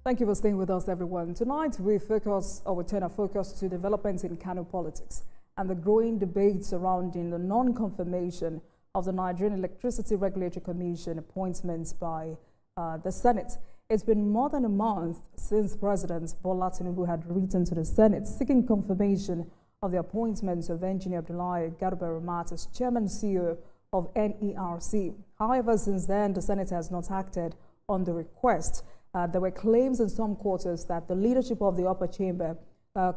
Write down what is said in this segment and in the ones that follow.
Thank you for staying with us, everyone. Tonight, we turn our focus to developments in Kano politics and the growing debate surrounding the non-confirmation of the Nigerian Electricity Regulatory Commission appointments by the Senate. It's been more than a month since President Bola Tinubu had written to the Senate seeking confirmation of the appointments of Engineer Abdullahi Ramat as Chairman and CEO of NERC. However, since then, the Senate has not acted on the request. There were claims in some quarters that the leadership of the upper chamber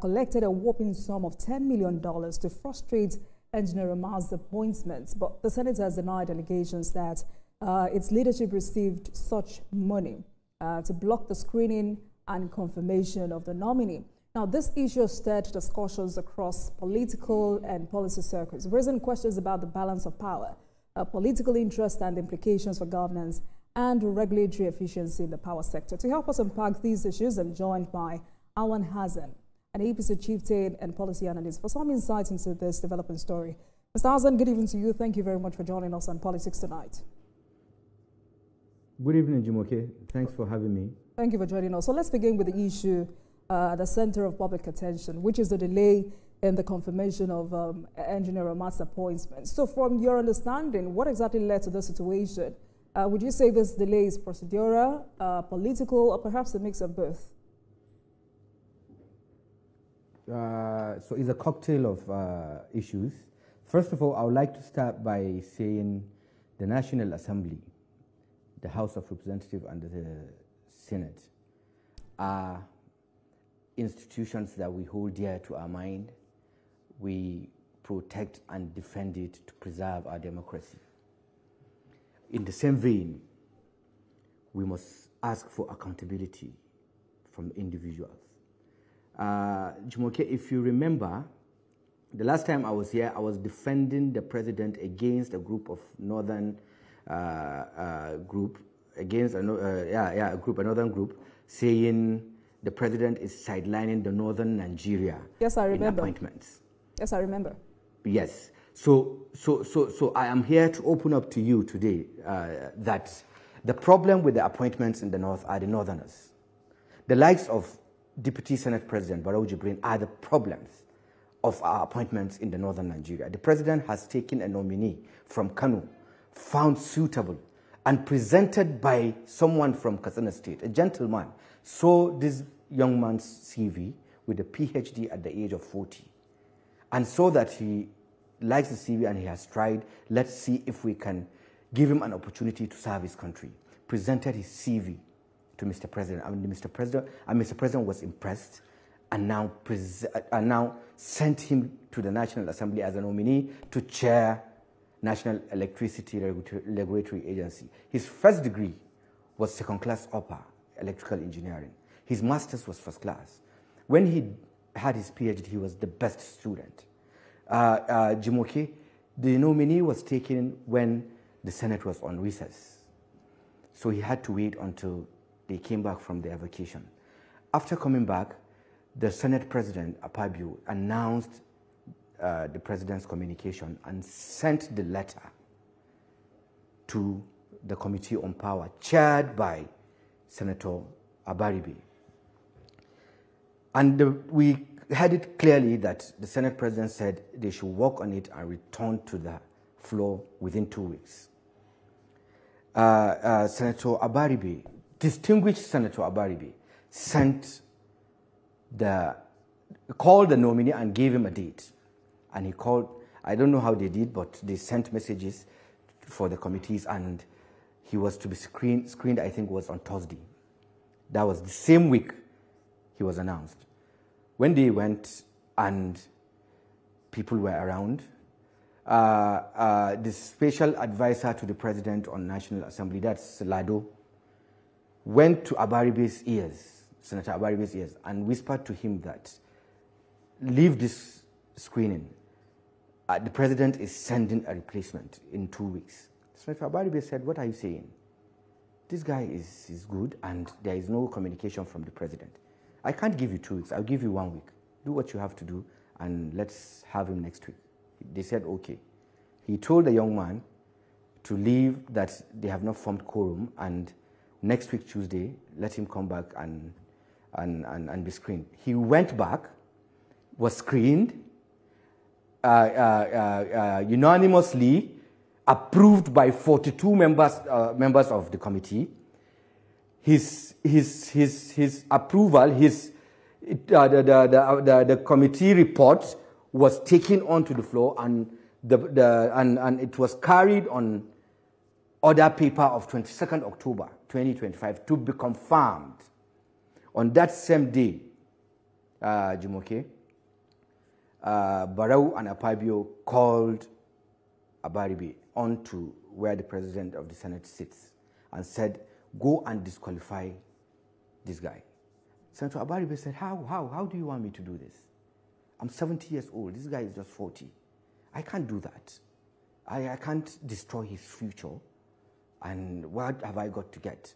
collected a whopping sum of $10 million to frustrate Engineer Ramat's appointments. But the Senate has denied allegations that its leadership received such money to block the screening and confirmation of the nominee. Now, this issue has stirred discussions across political and policy circles, raising questions about the balance of power, political interest and implications for governance, and regulatory efficiency in the power sector. To help us unpack these issues, I'm joined by Alan Hassan, an APC chieftain and policy analyst, for some insights into this developing story. Mr. Hassan, good evening to you. Thank you very much for joining us on Politics Tonight. Good evening, Jumoke. Thanks for having me. Thank you for joining us. So let's begin with the issue at the center of public attention, which is the delay in the confirmation of Engineer Ramat's appointment. So from your understanding, what exactly led to this situation? Would you say this delay is procedural, political, or perhaps a mix of both? So it's a cocktail of issues. First of all, I would like to start by saying the National Assembly, the House of Representatives and the Senate are institutions that we hold dear to our mind. We protect and defend it to preserve our democracy. In the same vein, we must ask for accountability from individuals. Jumoke, if you remember, the last time I was here, I was defending the president against a group of northern group, another group, saying the president is sidelining the northern Nigeria. Yes, I remember. In appointments. Yes, I remember. Yes. So I am here to open up to you today that the problem with the appointments in the north are the northerners. The likes of Deputy Senate President Barrow Jibrin are the problems of our appointments in the northern Nigeria. The president has taken a nominee from Kano, found suitable, and presented by someone from Katsina State, a gentleman, saw this young man's CV with a PhD at the age of 40, and saw that he likes the CV and he has tried. Let's see if we can give him an opportunity to serve his country. Presented his CV to Mr. President. Mr. President was impressed and now sent him to the National Assembly as a nominee to chair National Electricity Regulatory Agency. His first degree was second-class upper, electrical engineering. His master's was first class. When he had his PhD, he was the best student. Jimoke, the nominee was taken when the Senate was on recess. So he had to wait until they came back from their vacation. After coming back, the Senate President, Apabio, announced the President's communication and sent the letter to the Committee on Power, chaired by Senator Abaribe. And we had it clearly that the Senate President said they should work on it and return to the floor within 2 weeks. Senator Abaribe, distinguished Senator Abaribe, called the nominee and gave him a date. And he called, I don't know how they did, but they sent messages for the committees, and he was to be screened, I think was on Thursday. That was the same week he was announced. When they went and people were around, the special advisor to the president on National Assembly, that's Lado, went to Abaribe's ears, Senator Abaribe's ears, and whispered to him that, leave this screening. The president is sending a replacement in 2 weeks. Senator Abaribe said, what are you saying? This guy is good and there is no communication from the president. I can't give you 2 weeks, I'll give you 1 week. Do what you have to do and let's have him next week. They said, okay. He told the young man to leave, that they have not formed quorum, and next week, Tuesday, let him come back and be screened. He went back, was screened, unanimously approved by 42 members of the committee. His approval, the committee report was taken onto the floor, and it was carried on order paper of 22nd October 2025 to be confirmed. On that same day, Jumoke, Barrow and Akpabio called Abaribe onto where the president of the Senate sits and said, go and disqualify this guy. Senator Abaribe said, how do you want me to do this? I'm 70 years old. This guy is just 40. I can't do that. I can't destroy his future. And what have I got to get?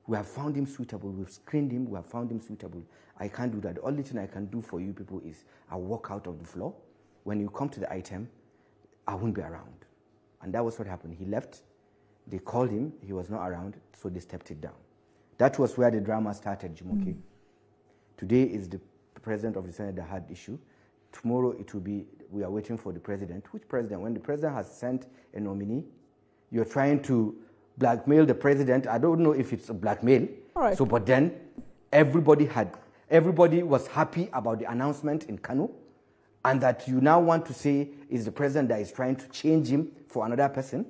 We have found him suitable. We've screened him. We have found him suitable. I can't do that. The only thing I can do for you people is I'll walk out of the floor. When you come to the item, I won't be around. And that was what happened. He left. They called him. He was not around, so they stepped it down. That was where the drama started, Jumoke. Today is the president of the Senate that had issue. Tomorrow it will be, we are waiting for the president. Which president? When the president has sent a nominee, you're trying to blackmail the president. I don't know if it's a blackmail. All right. So, but then everybody was happy about the announcement in Kano, and that you now want to say is the president that is trying to change him for another person.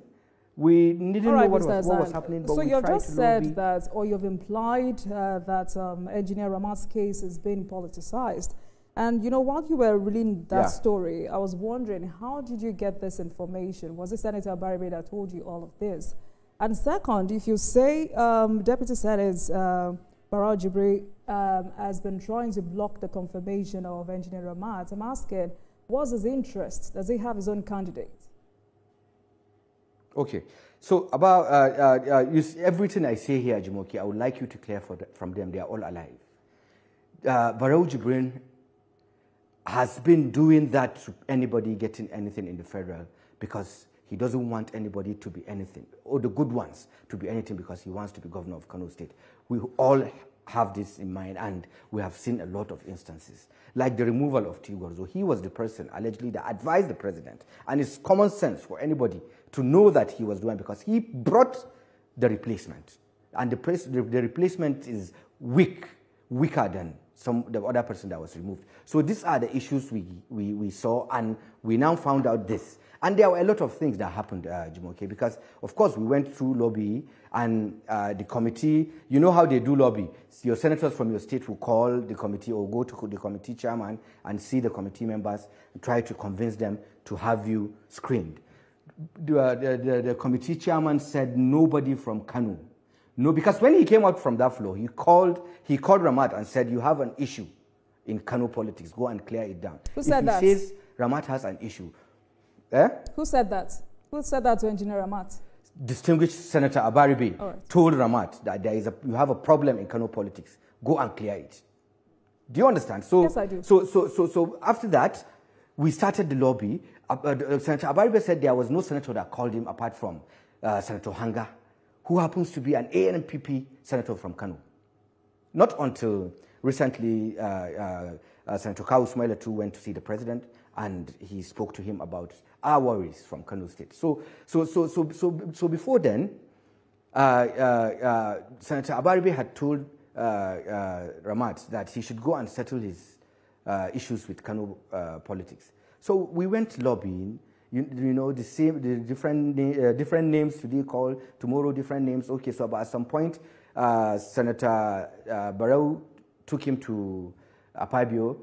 We didn't know what was happening, but so we you've tried just to said that, or you've implied that Engineer Ramat's case is being politicized. And, you know, while you were reading that story, I was wondering, how did you get this information? Was it Senator Abaribe that told you all of this? And second, if you say Deputy Senator Barrow Jibril has been trying to block the confirmation of Engineer Ramat, I'm asking, what's his interest? Does he have his own candidate? Okay. So about everything I say here, Jumoke, I would like you to clear from them. They are all alive. Barrow Jibril has been doing that to anybody getting anything in the federal because he doesn't want anybody to be anything, or the good ones to be anything, because he wants to be governor of Kano State. We all have this in mind, and we have seen a lot of instances. Like the removal of Tigorzo, he was the person allegedly that advised the president, and it's common sense for anybody to know that he was doing, because he brought the replacement, and the replacement is weaker than the other person that was removed. So these are the issues we saw, and we now found out this. And there were a lot of things that happened, Jumoke, because, of course, we went through lobby, and the committee, you know how they do lobby. Your senators from your state will call the committee or go to the committee chairman and see the committee members and try to convince them to have you screened. The committee chairman said nobody from Kano. No, because when he came out from that floor, he called Ramat and said, you have an issue in Kano politics. Go and clear it down. Who said that? If he says Ramat has an issue. Eh? Who said that? Who said that to Engineer Ramat? Distinguished Senator Abaribe told Ramat that you have a problem in Kano politics. Go and clear it. Do you understand? So, yes, I do. So after that, we started the lobby. Senator Abaribe said there was no senator that called him apart from Senator Hanga, who happens to be an ANPP senator from Kano. Not until recently, Senator Kawu Smaila too went to see the president, and he spoke to him about our worries from Kano State. So before then, Senator Abaribe had told Ramat that he should go and settle his issues with Kano politics. So we went lobbying. You know, the different names today called, tomorrow different names. Okay, so at some point, Senator Barrow took him to Akpabio.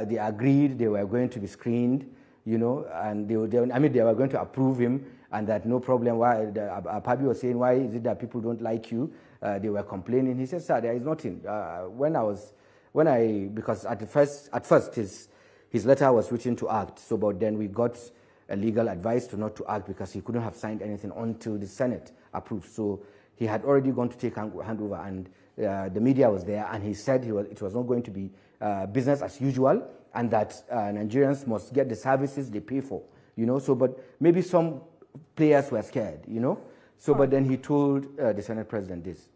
They agreed they were going to be screened, you know, and they were going to approve him, and that no problem. Why Akpabio was saying, why is it that people don't like you? They were complaining. He said, sir, there is nothing. Because at first his letter was written to act. So, but then we got a legal advice to not to act because he couldn't have signed anything until the Senate approved. So he had already gone to take handover, and the media was there, and he said it was not going to be business as usual, and that Nigerians must get the services they pay for, you know. So, but maybe some players were scared, you know. So, but then he told the Senate president this.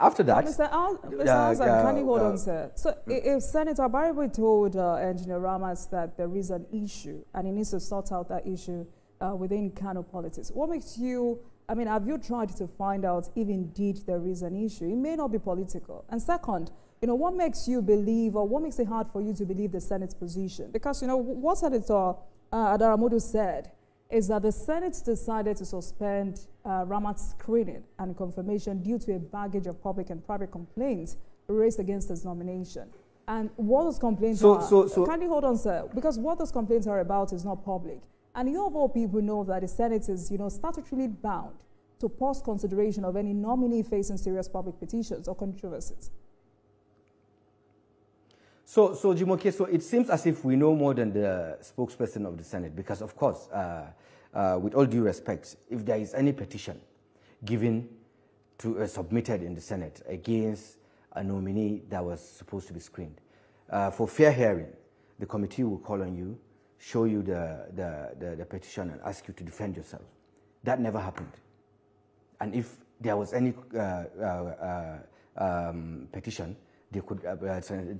After that, Mr. Hassan, can you hold on, sir? So if Senator Baribe told Engineer Ramat that there is an issue and he needs to sort out that issue within Kano politics, what makes you, I mean, have you tried to find out if indeed there is an issue? It may not be political. And second, you know, what makes you believe, or what makes it hard for you to believe the Senate's position? Because, you know, what Senator Adaramodu said is that the Senate decided to suspend Ramat's screening and confirmation due to a baggage of public and private complaints raised against his nomination. And what those complaints are, can you hold on, sir? Because what those complaints are about is not public. And you of all people know that the Senate is, you know, statutorily bound to pause consideration of any nominee facing serious public petitions or controversies. So Jimoke, so it seems as if we know more than the spokesperson of the Senate, because of course, with all due respect, if there is any petition given to submitted in the Senate against a nominee that was supposed to be screened, for fair hearing, the committee will call on you, show you the petition and ask you to defend yourself. That never happened. And if there was any petition, they could,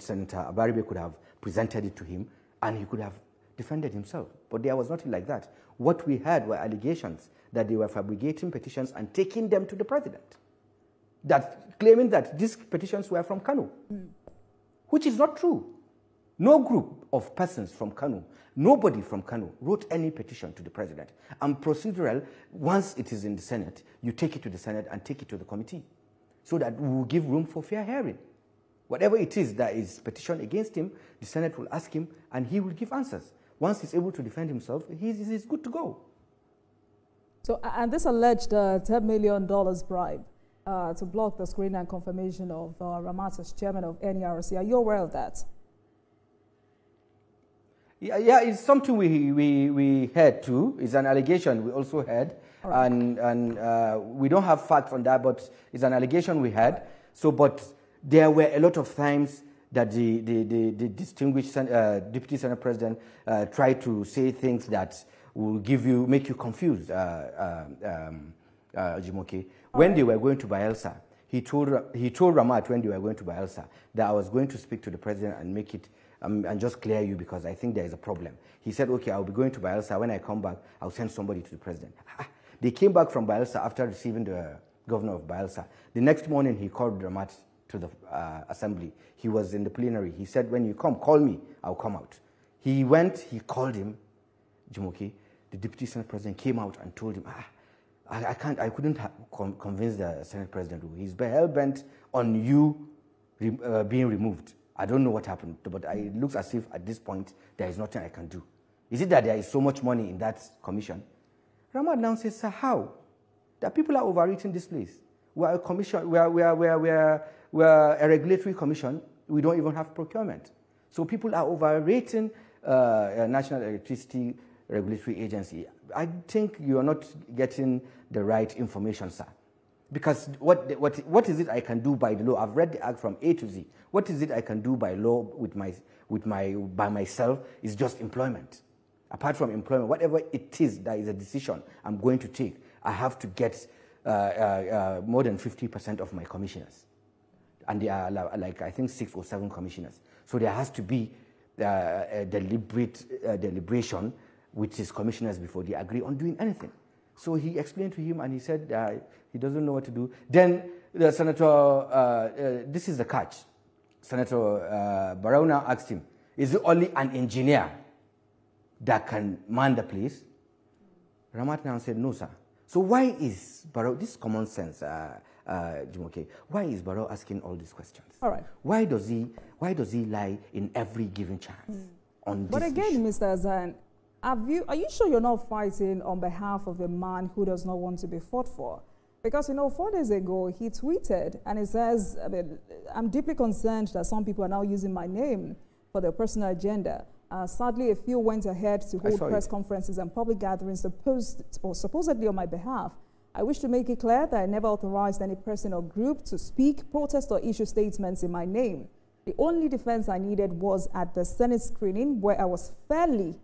Senator Abaribe could have presented it to him and he could have defended himself. But there was nothing like that. What we had were allegations that they were fabricating petitions and taking them to the president, that claiming that these petitions were from Kano, which is not true. No group of persons from Kano, nobody from Kano wrote any petition to the president. And procedural, once it is in the Senate, you take it to the Senate and take it to the committee so that we will give room for fair hearing. Whatever it is that is petition against him, the Senate will ask him and he will give answers. Once he's able to defend himself, he's good to go. So, and this alleged $10 million bribe to block the screening and confirmation of Ramat as chairman of NERC. Are you aware of that? Yeah, it's something we heard too. It's an allegation we also heard. Right. And we don't have facts on that, but it's an allegation we had. So, but there were a lot of times that the distinguished Deputy Senate President tried to say things that will make you confused, Jimoke. When they were going to Bayelsa, he told Ramat when they were going to Bayelsa that I was going to speak to the president and make it and just clear you because I think there is a problem. He said, okay, I'll be going to Bayelsa. When I come back, I'll send somebody to the president. They came back from Bayelsa after receiving the governor of Bayelsa. The next morning, he called Ramat to the assembly. He was in the plenary. He said, when you come, call me. I'll come out. He went, he called him, Jimoke. The Deputy Senate President came out and told him, I couldn't convince the Senate President. He's hell-bent on you being removed. I don't know what happened, but it looks as if at this point there is nothing I can do. Is it that there is so much money in that commission? Ramat now says, sir, how? That people are overrating this place. We are a commission, we are a regulatory commission. We don't even have procurement. So people are overrating a National Electricity Regulatory Agency. I think you are not getting the right information, sir. Because what is it I can do by the law? I've read the act from A to Z. What is it I can do by law by myself is just employment. Apart from employment, whatever it is that is a decision I'm going to take, I have to get more than 50% of my commissioners. And there are like, I think, 6 or 7 commissioners. So there has to be a deliberation with his commissioners before they agree on doing anything. So he explained to him and he said he doesn't know what to do. Then the senator, this is the catch. Senator Barona asked him, is it only an engineer that can man the place? Ramat now said, no, sir. So why is Barrow, this is common sense, Jimoke, why is Barrow asking all these questions? All right. Why does he lie in every given chance on this But again, issue? Mr. Azan, are you sure you're not fighting on behalf of a man who does not want to be fought for? Because, 4 days ago, he tweeted and he says, I'm deeply concerned that some people are now using my name for their personal agenda. Sadly, a few went ahead to hold press conferences and public gatherings supposedly on my behalf. I wish to make it clear that I never authorized any person or group to speak, protest, or issue statements in my name. The only defense I needed was at the Senate screening, where I was fairly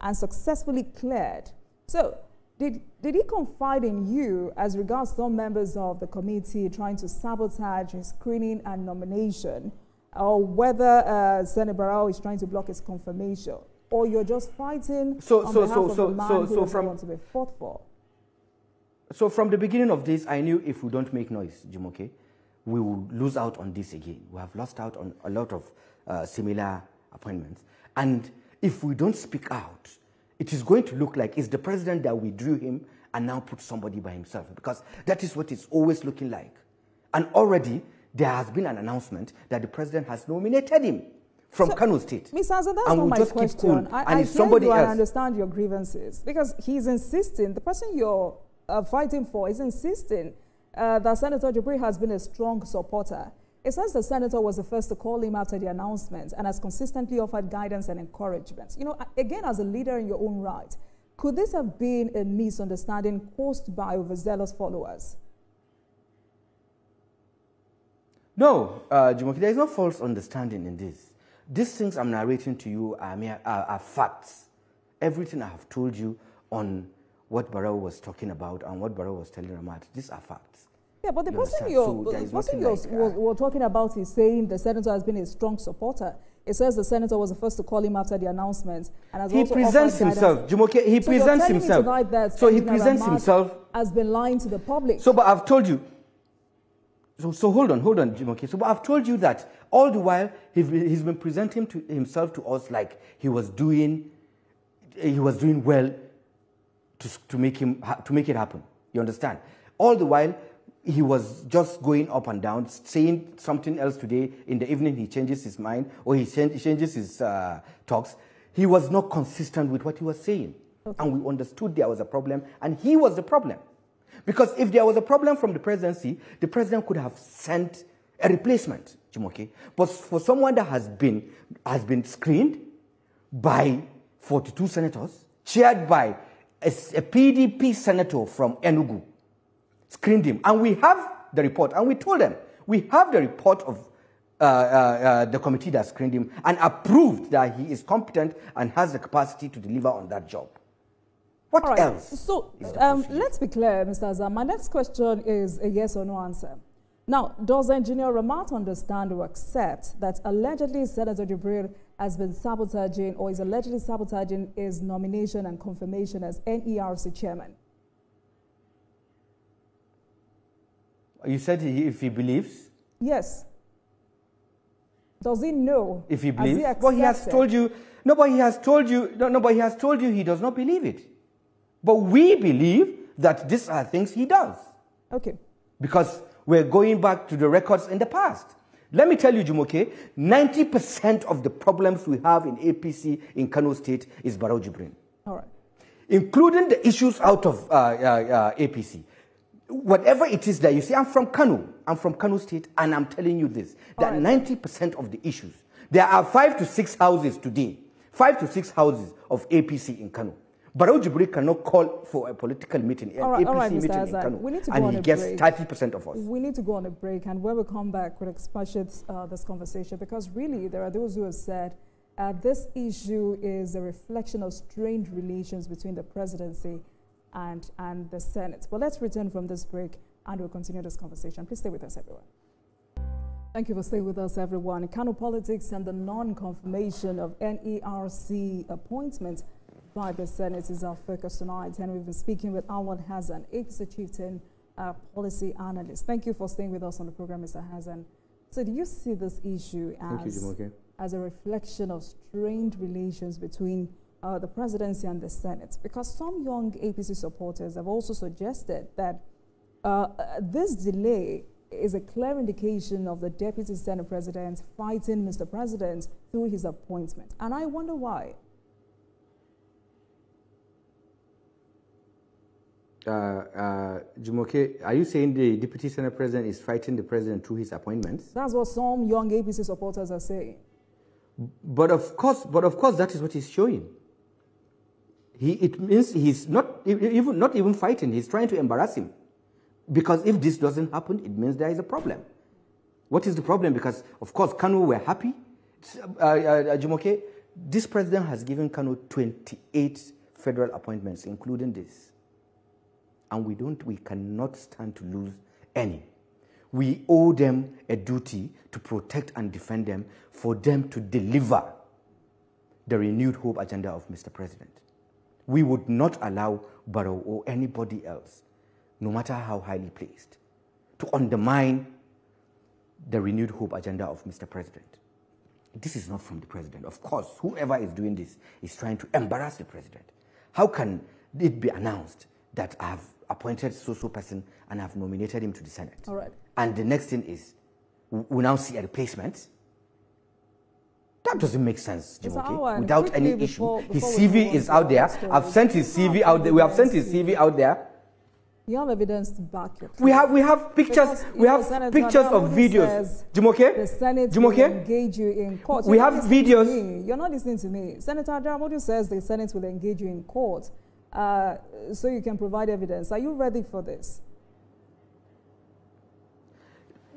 and successfully cleared. So, Did he confide in you as regards some members of the committee trying to sabotage his screening and nomination, or whether Senator Barrow is trying to block his confirmation, or you're just fighting on behalf of the man who doesn't want to be fought for? So from the beginning of this, I knew if we don't make noise, Jumoke, we will lose out on this again. We have lost out on a lot of similar appointments. And if we don't speak out, it is going to look like it's the president that withdrew him and now put somebody by himself, because that is what it's always looking like. And already there has been an announcement that the president has nominated him from Kano State. Ms. Azza, that's not my question. I hear you, I understand your grievances, because he's insisting, the person you're fighting for is insisting that Senator Jubril has been a strong supporter. It says the senator was the first to call him after the announcement and has consistently offered guidance and encouragement. You know, again, as a leader in your own right, could this have been a misunderstanding caused by overzealous followers? No, Jumoke, there is no false understanding in this. These things I'm narrating to you are facts. Everything I have told you on what Barrow was talking about and what Barrow was telling Ramat, these are facts. Yeah, but the person you're talking about is saying the senator has been a strong supporter. It says the senator was the first to call him after the announcement, and has also presents himself. Jumoke, he presents himself. So he presents himself. Has been lying to the public. So, but I've told you. So hold on, Jumoke. So, but I've told you that all the while he's been presenting himself to us like he was doing well to make it happen. You understand? All the while, he was just going up and down, saying something else today. In the evening, he changes his mind, or he changes his talks. He was not consistent with what he was saying. Okay. And we understood there was a problem, and he was the problem. Because if there was a problem from the presidency, the president could have sent a replacement, Jumoke. But for someone that has been screened by 42 senators, chaired by a PDP senator from Enugu, screened him. And we have the report, and we told them, we have the report of the committee that screened him and approved that he is competent and has the capacity to deliver on that job. What else? So let's be clear, Mr. Azam. My next question is a yes or no answer. Now, does Engineer Ramat understand or accept that allegedly Senator Jubril has been sabotaging, or is allegedly sabotaging, his nomination and confirmation as NERC chairman? You said if he believes? Yes. Does he know? If he believes? Well, he has told you. No, but he has told you. No, but he has told you he does not believe it. But we believe that these are things he does. Okay. Because we're going back to the records in the past. Let me tell you, Jumoke, 90% of the problems we have in APC in Kano State is Barrow Jibrin. All right. Including the issues out of APC. Whatever it is that you see, I'm from Kano State, and I'm telling you this, that 90% of the issues, there are 5 to 6 houses today, 5 to 6 houses of APC in Kano. Barrow Jubril cannot call for a political meeting, an APC meeting in Kano, and he gets 30% of us. We need to go on a break, and when we come back, we'll expatiate this conversation, because really there are those who have said this issue is a reflection of strained relations between the presidency and the Senate. But let's return from this break and we'll continue this conversation. Please stay with us, everyone. Thank you for staying with us, everyone. Kano politics and the non-confirmation of NERC appointment by the Senate is our focus tonight. And we've been speaking with Awad Hassan, APC Chieftain Policy Analyst. Thank you for staying with us on the program, Mr. Hassan. So do you see this issue as a reflection of strained relations between the presidency and the Senate? Because some young APC supporters have also suggested that this delay is a clear indication of the Deputy Senate President fighting Mr. President through his appointment. And I wonder why. Jumoke, are you saying the Deputy Senate President is fighting the President through his appointments? That's what some young APC supporters are saying. But of course, that is what he's showing. It means he's not even fighting. He's trying to embarrass him. Because if this doesn't happen, it means there is a problem. What is the problem? Because, of course, Kano were happy. Jumoke, this president has given Kano 28 federal appointments, including this. and we cannot stand to lose any. We owe them a duty to protect and defend them, for them to deliver the renewed hope agenda of Mr. President. We would not allow Barrow or anybody else, no matter how highly placed, to undermine the renewed hope agenda of Mr. President. This is not from the president. Of course, whoever is doing this is trying to embarrass the president. How can it be announced that I have appointed so-so person and have nominated him to the Senate? All right. And the next thing is, we now see a replacement? That doesn't make sense, Jimoke. Without any issue. His CV is out there. I've sent his CV out there. We have sent his CV out there. You have evidence to back it. We have pictures. We have pictures of videos. Jimoke? The Senate will engage you in court. We have videos. You're not listening to me. Senator Ramat says the Senate will engage you in court, so you can provide evidence. Are you ready for this?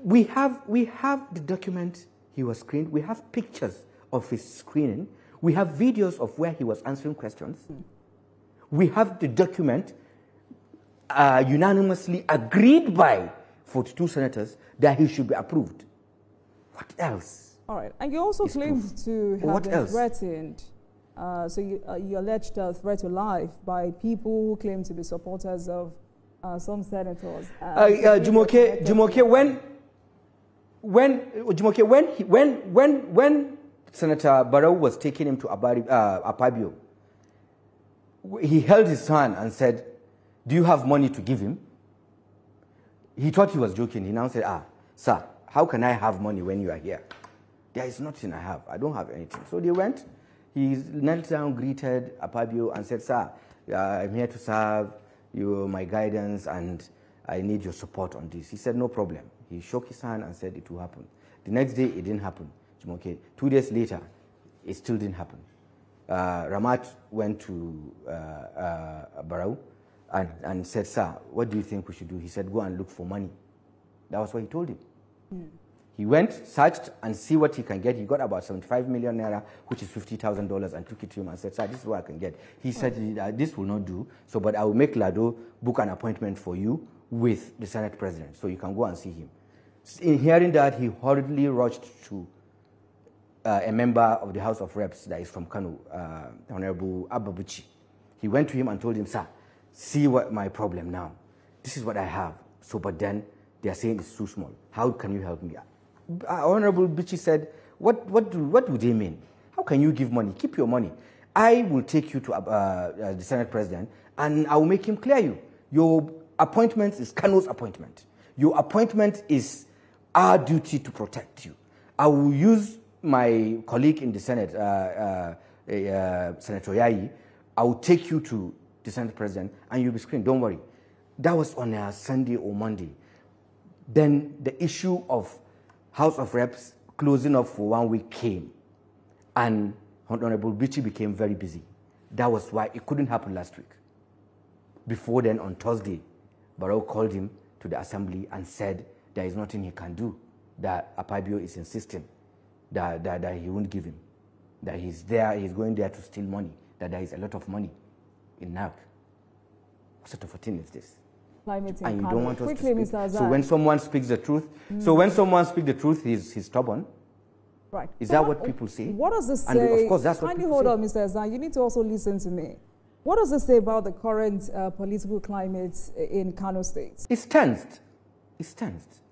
We have the document he was screened. We have pictures of his screening. We have videos of where he was answering questions. We have the document unanimously agreed by 42 senators that he should be approved. What else? All right. And you also claimed to have been threatened. So you alleged a threat to life by people who claim to be supporters of some senators. Jumoke, when Senator Barrow was taking him to Apabio, he held his hand and said, "Do you have money to give him?" He thought he was joking. He now said, "Sir, how can I have money when you are here? There is nothing I have. I don't have anything." So they went. He knelt down, greeted Apabio and said, "Sir, I'm here to serve you, my guidance, and I need your support on this." He said, "No problem." He shook his hand and said it will happen. The next day, it didn't happen. Okay. 2 days later, it still didn't happen. Ramat went to Barrow and said, "Sir, what do you think we should do?" He said, "Go and look for money." That was what he told him. He went, searched, and see what he can get. He got about 75 million naira, which is $50,000, and took it to him and said, "Sir, this is what I can get." He said, "This will not do, but I will make Lado book an appointment for you with the Senate President, so you can go and see him." In hearing that, he hurriedly rushed to a member of the House of Reps that is from Kano, Honorable Ababuchi. He went to him and told him, "Sir, see what my problem now. This is what I have. But then they are saying it's too small. How can you help me?" Honorable Bichi said, what do they mean? How can you give money? Keep your money. I will take you to the Senate President, and I will make him clear you. Your appointment is Kano's appointment. Your appointment is our duty to protect you. I will use my colleague in the Senate, Senator Yayi. I will take you to the Senate President, and you'll be screened. Don't worry. That was on a Sunday or Monday. Then the issue of House of Reps closing up for 1 week came, and Honorable Bichi became very busy. That was why it couldn't happen last week. Before then, on Thursday, Barrow called him to the assembly and said there is nothing he can do, that Apabio is insisting that he won't give him, that he's going there to steal money, that there is a lot of money in NERC. What sort of a thing is this? And you don't want us to speak. So when someone speaks the truth, he's stubborn. Right. Is that what people say? What does this say? And of course, that's what people say. Hold on, Mr. Azan. You need to also listen to me. What does this say about the current political climate in Kano State? It's tensed. It's tensed.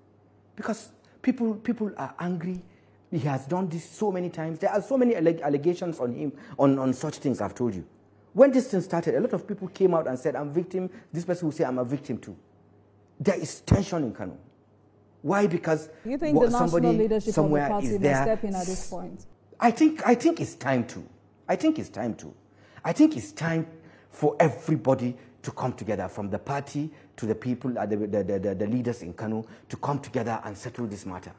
Because people are angry. He has done this so many times. There are so many allegations on him on such things, I've told you. When this thing started, a lot of people came out and said, "I'm victim." This person will say, "I'm a victim too." There is tension in Kano. Why? Because you think the national leadership of the party must step in at this point? I think it's time to. I think it's time for everybody to come together, from the party to the people, the leaders in Kano, to come together and settle this matter.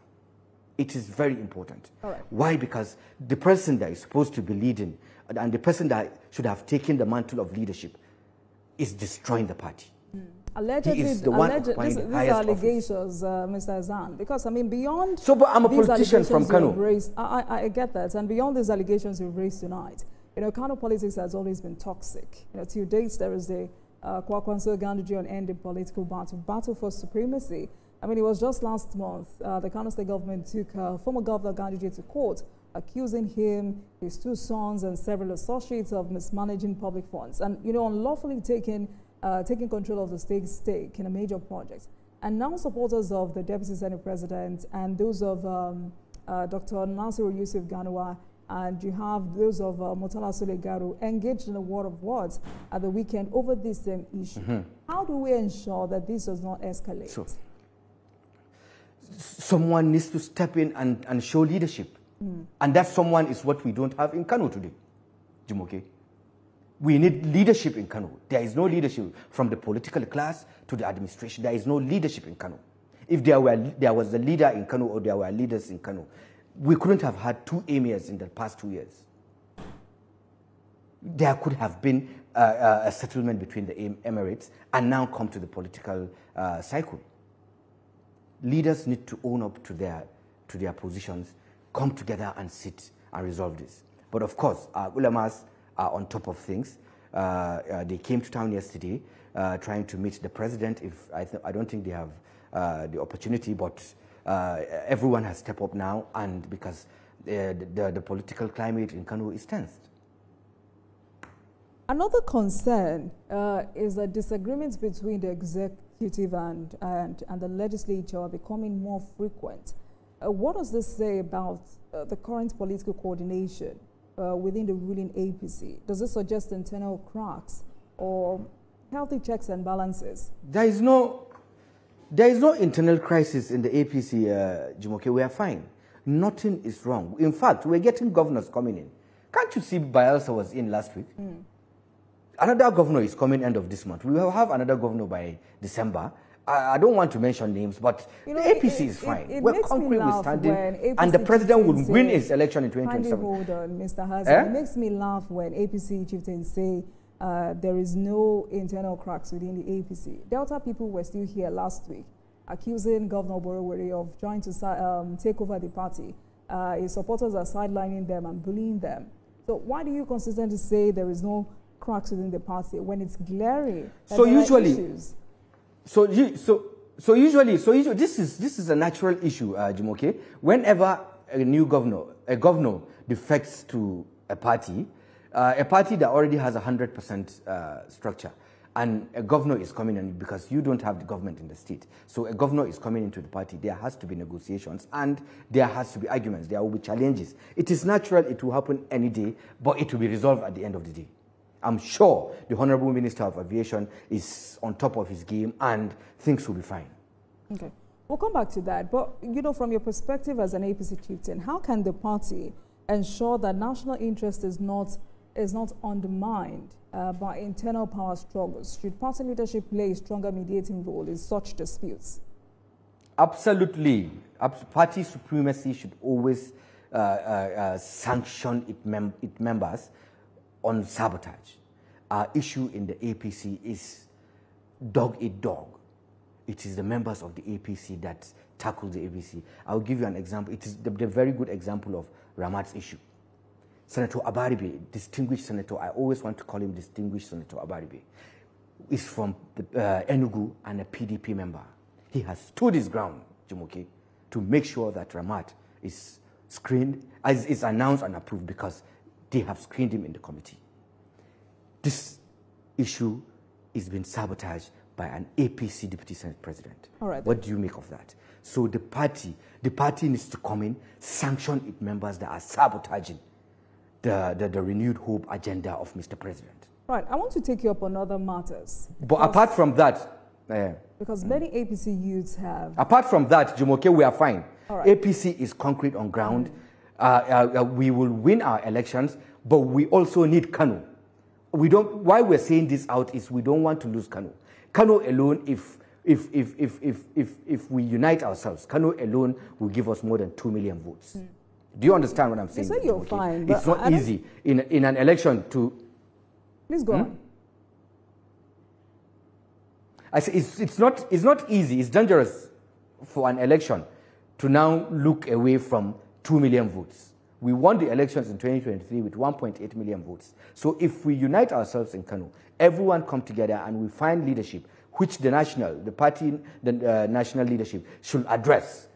It is very important. All right. Why? Because the person that is supposed to be leading and the person that should have taken the mantle of leadership is destroying the party. Allegedly, he is the one occupying these office. allegations, Mr. Azan, because I mean, beyond but I'm a politician from Kano. I get that, and beyond these allegations you've raised tonight, Kano politics has always been toxic. To date, there is the Kwankwaso Ganduje on ending political battle for supremacy. I mean, it was just last month, the Kano State government took former Governor Ganduje to court, accusing him, his two sons, and several associates of mismanaging public funds and, unlawfully taking control of the state's stake in a major project. And now supporters of the Deputy Senate President and those of Dr. Nasiru Yusuf Ganawa, and you have those of Murtala Sule Garu engaged in a war of words at the weekend over this same issue. How do we ensure that this does not escalate? So, someone needs to step in and show leadership. And that someone is what we don't have in Kano today, Jumoke. We need leadership in Kano. There is no leadership from the political class to the administration. There is no leadership in Kano. If there was a leader in Kano or there were leaders in Kano, we couldn't have had two emirs in the past 2 years. There could have been a settlement between the emirates and now come to the political cycle. Leaders need to own up to their positions, come together and sit and resolve this. But of course, our ulamas are on top of things. They came to town yesterday trying to meet the president. I don't think they have the opportunity, but everyone has stepped up now, and because the political climate in Kano is tensed. Another concern is that disagreements between the executive and the legislature are becoming more frequent. What does this say about the current political coordination within the ruling APC? Does this suggest internal cracks or healthy checks and balances? There is no internal crisis in the APC, Jumoke. We are fine. Nothing is wrong. In fact, we're getting governors coming in. Can't you see Bayelsa was in last week? Another governor is coming end of this month. We will have another governor by December. I don't want to mention names, but the APC is fine. We're concrete with standing, and the president would win his election in 2027. Hold on, Mr. Hassan. It makes me laugh when APC chieftains say there is no internal cracks within the APC. Delta people were still here last week, accusing Governor Borowere of trying to take over the party. His supporters are sidelining them and bullying them. So why do you consistently say there is no cracks within the party when it's glaring? So usually, usually, this is a natural issue, Jumoke. Whenever a governor defects to a party that already has 100% structure, and a governor is coming in because you don't have the government in the state. So a governor is coming into the party. There has to be negotiations and there has to be arguments. There will be challenges. It is natural. It will happen any day, but it will be resolved at the end of the day. I'm sure the Honorable Minister of Aviation is on top of his game and things will be fine. Okay. We'll come back to that. But, from your perspective as an APC chieftain, how can the party ensure that national interest is not undermined by internal power struggles? Should party leadership play a stronger mediating role in such disputes? Absolutely. Party supremacy should always sanction its members on sabotage. Our issue in the APC is dog eat dog. It is the members of the APC that tackle the APC. I'll give you an example. It is the very good example of Ramat's issue. Senator Abaribe, distinguished senator, I always want to call him distinguished Senator Abaribe, is from Enugu and a PDP member. He has stood his ground, Jumoke, to make sure that Ramat is screened, as is announced and approved, because they have screened him in the committee. This issue is being sabotaged by an APC Deputy Senate President. All right. What do you make of that? So the party needs to come in, sanction its members that are sabotaging the renewed hope agenda of Mr. President. Right. I want to take you up on other matters. But apart from that, because many APC youths have. Apart from that, Jumoke, we are fine. All right. APC is concrete on ground. We will win our elections, but we also need Kano. Why we're saying this out is we don't want to lose Kano. Kano alone, if we unite ourselves, Kano alone will give us more than 2 million votes. Do you understand what I'm saying? You say you're fine. It's not easy in an election to... Please go on. I say it's not easy. It's dangerous for an election to now look away from 2 million votes. We won the elections in 2023 with 1.8 million votes. So if we unite ourselves in Kano, everyone come together and we find leadership, which the national leadership should address.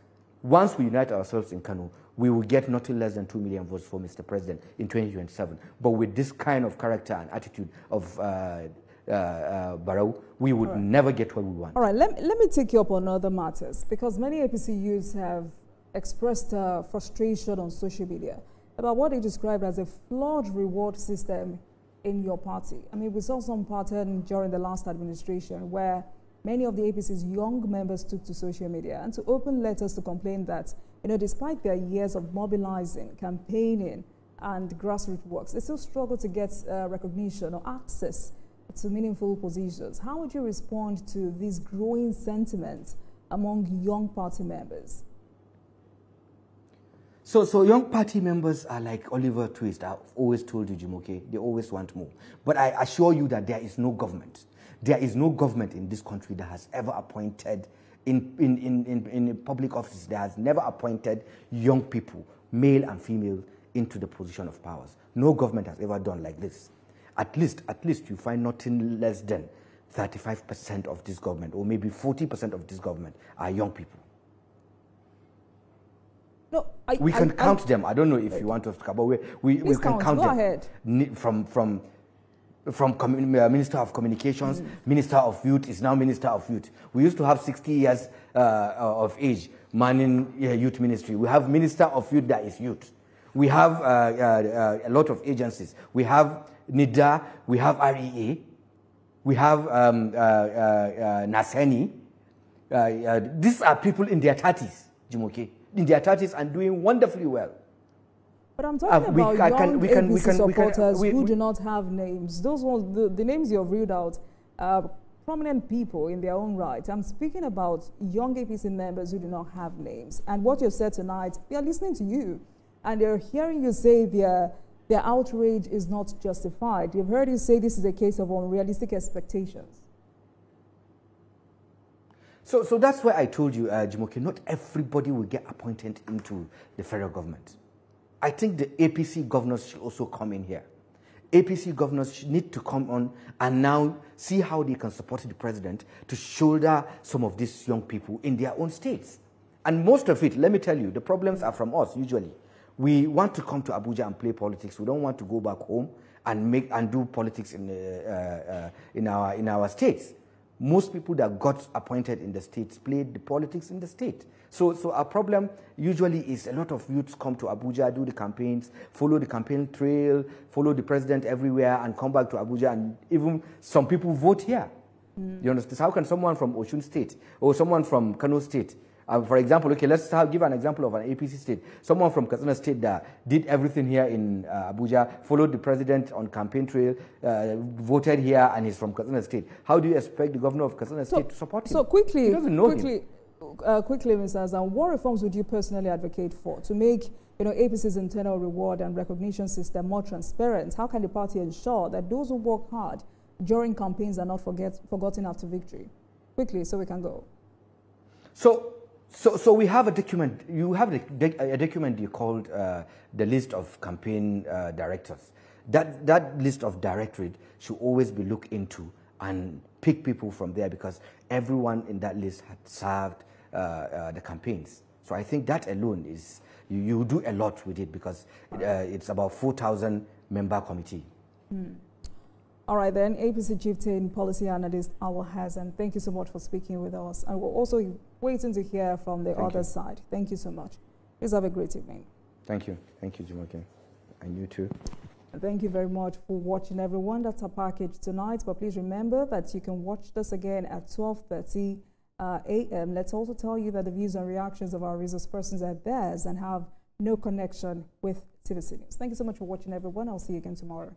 Once we unite ourselves in Kano, we will get nothing less than 2 million votes for Mr. President in 2027. But with this kind of character and attitude of Barrow, we would never get what we want. All right, let me take you up on other matters, because many APC youths have expressed frustration on social media about what they described as a flawed reward system in your party. I mean, we saw some pattern during the last administration where many of the APC's young members took to social media and to open letters to complain that, despite their years of mobilizing, campaigning, and grassroots works, they still struggle to get recognition or access to meaningful positions. How would you respond to this growing sentiment among young party members? So young party members are like Oliver Twist. I've always told you, Jumoke, they always want more. But I assure you that there is no government. There is no government in this country that has ever appointed, in public offices, that has never appointed young people, male and female, into the position of powers. No government has ever done like this. At least you find nothing less than 35% of this government, or maybe 40% of this government are young people. No, we can count them. I don't know if you want us to count, but we can count them. Go ahead. From Minister of Communications, Minister of Youth is now Minister of Youth. We used to have 60 years of age manning youth ministry. We have Minister of Youth that is youth. We have a lot of agencies. We have NIDA, we have REA, we have Naseni. These are people in their 30s, Jumoke. In their 30s and doing wonderfully well. But I'm talking about young APC supporters who do not have names. Those ones, the names you have read out, prominent people in their own right. I'm speaking about young APC members who do not have names. And what you've said tonight, they are listening to you. And they're hearing you say their outrage is not justified. You've heard you say this is a case of unrealistic expectations. So that's why I told you, Jumoke, not everybody will get appointed into the federal government. I think the APC governors should also come in here. APC governors need to come on and now see how they can support the president to shoulder some of these young people in their own states. And most of it, let me tell you, the problems are from us usually. We want to come to Abuja and play politics. We don't want to go back home and do politics in our states. Most people that got appointed in the states played the politics in the state. So our problem usually is a lot of youths come to Abuja, do the campaigns, follow the campaign trail, follow the president everywhere, and come back to Abuja, and even some people vote here. You understand? How can someone from Osun State or someone from Kano State, for example, okay, let's give an example of an APC state. Someone from Katsina State that did everything here in Abuja, followed the president on campaign trail, voted here, and he's from Katsina State. How do you expect the governor of Katsina State to support him? So quickly, he doesn't know quickly, Mr. Azam, what reforms would you personally advocate for to make APC's internal reward and recognition system more transparent? How can the party ensure that those who work hard during campaigns are not forgotten after victory? Quickly, so we can go. So we have a document. You have a document you called the list of campaign directors. That list of directorate should always be looked into and pick people from there, because everyone in that list had served the campaigns. So I think that alone is you do a lot with it, because it's about 4,000 member committee. All right, then, APC Chieftain Policy Analyst Awal Hassan, thank you so much for speaking with us. And we're also waiting to hear from the other side. Thank you so much. Please have a great evening. Thank you. Thank you, Jumoke. And you too. Thank you very much for watching, everyone. That's our package tonight. But please remember that you can watch this again at 12:30 a.m. Let's also tell you that the views and reactions of our resource persons are theirs and have no connection with TVC News. Thank you so much for watching, everyone. I'll see you again tomorrow.